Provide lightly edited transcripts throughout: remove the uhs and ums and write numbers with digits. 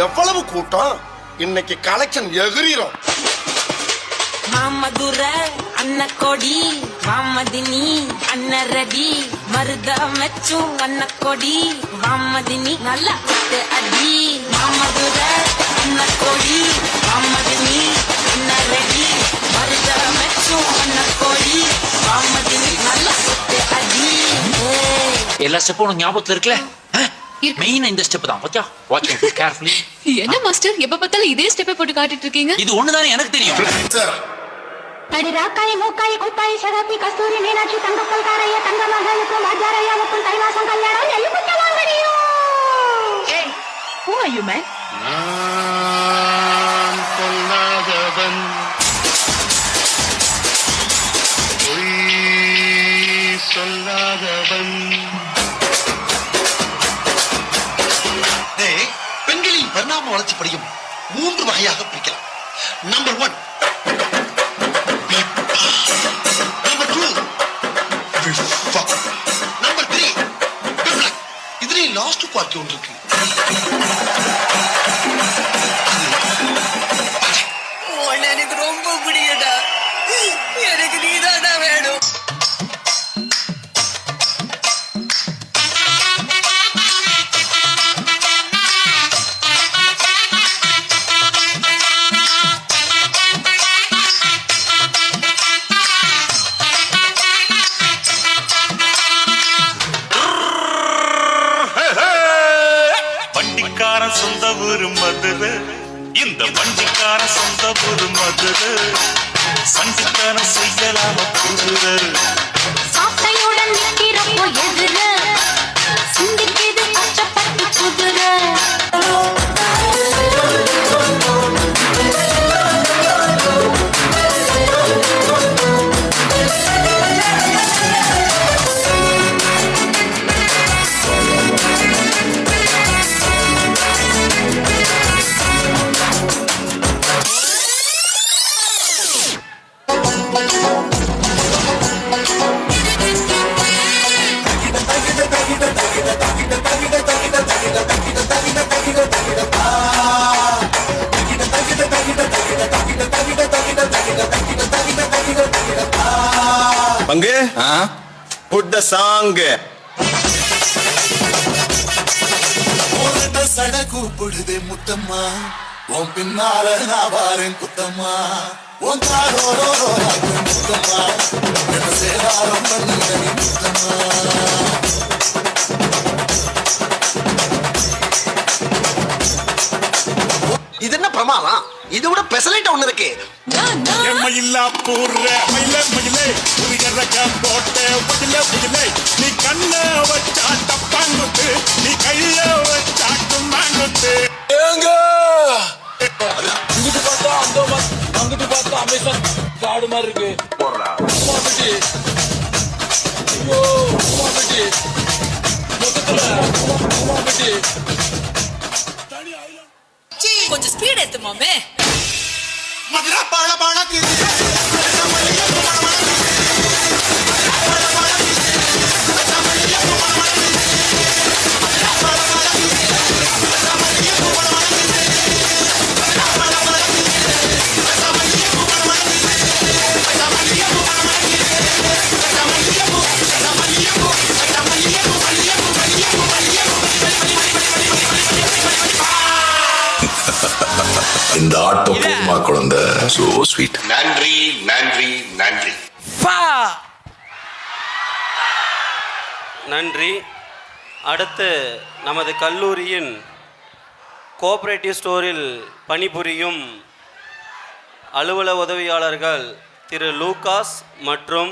எவ்வளவு கூட்டம், இன்னைக்கு கலெக்ஷன் எகிரிரும். மாமதுர அன்ன கொடி வாமதினி அன்ன ரெடி மருத மெச்சும் அன்ன கொடி வாமதினி நல்ல அடி. மாமதுர அன்ன கொடி வாமதினி அன்ன ரெடி மருத மெச்சும் அன்ன கொடி வாமதினி நல்ல அடி. எல்லா ஸ்டெப்பும் உனக்கு ஞாபகத்துல இருக்குல்ல? மெயின் இந்த ஸ்டெப் தான். பாத்தியா? Watch it carefully. என்ன மாஸ்டர் எப்ப பார்த்தாலும் இதே ஸ்டெப்பை போட்டு காட்டிட்டு இருக்கீங்க? இது ஒண்ணுதானே எனக்கு தெரியும். சார் அடி ராக்காய் மூக்காய் குப்பாய் சகப்பி கஸ்தூரி மீனாட்சி தங்கப்பல் காரைய தங்க மகளுக்கும் வாஜாரையாவுக்கும் தைவாசம் கல்யாணம் எல்லு குத்தவாங்கடியோ. ஏய், who are you man? நான் சொல்லாதவன் பொய் சொல்லாதவன். பெண்களின் பரிணாம வளர்ச்சிப்படியும் 3 வகையாக பிரிக்கலாம். நம்பர் 1 நம்பர் 2 நம்பர் 3 இதுல லாஸ்ட் பார்ட்டி ஒன்று இருக்கு. எனக்கு ரொம்ப பிடிக்கடா, எனக்கு நீதானா வேணும். வண்டிக்காரன் சொந்த ஊரு மதுரை, இந்த வண்டிக்கார சொந்த ஊரு மதுரை, சண்டிக்காரன் செய்யலாம புதுரை. சாட்டையுடன் நிற்கிறப்போ எதிர சிந்திக்கிது கஷ்டப்பட்டு குதிரை. பங்கு put the song. சட கூப்பிடுதே முத்தம்மா, உன் பின்னால நான் வாரேன் குத்தம்மா, உன் காரோரோ முத்தம்மா, என்ன சேதாரம் பண்ணுங்க முத்தம்மா. இது என்ன பிரமாதம்? இதை விட பெசலைட் ஒண்ணு இருக்கு. எம்மையில்லா பூர்ற மயில மயிலே உயர்றக்க போட்ட புதில புதிலே, நீ கண்ண வச்சா தப்பாங்குத்து, நீ கைய வச்சா கும்மாங்குத்து. இங்கிட்டு பார்த்தா அங்கிட்டு பார்த்தா அமேசான் காடு மாதிரி இருக்கு. ஐயோ மொத்தத்துல கொஞ்சம் ஸ்பீட் ஏத்து மாமே. மதுரா பாழ பாழ இந்த ஆட்டோ பூமா குழந்தை சோ ஸ்வீட். நன்றி நன்றி நன்றி நன்றி. அடுத்து நமது கல்லூரியின் கோஆபரேட்டிவ் ஸ்டோரில் பணிபுரியும் அலுவலக உதவியாளர்கள் திரு லூகாஸ் மற்றும்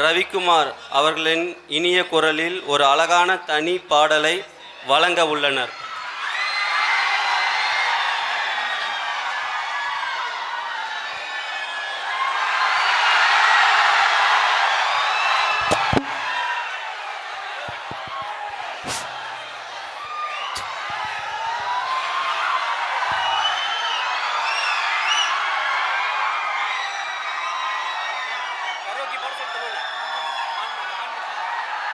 ரவிக்குமார் அவர்களின் இனிய குரலில் ஒரு அழகான தனி பாடலை வழங்க உள்ளனர்.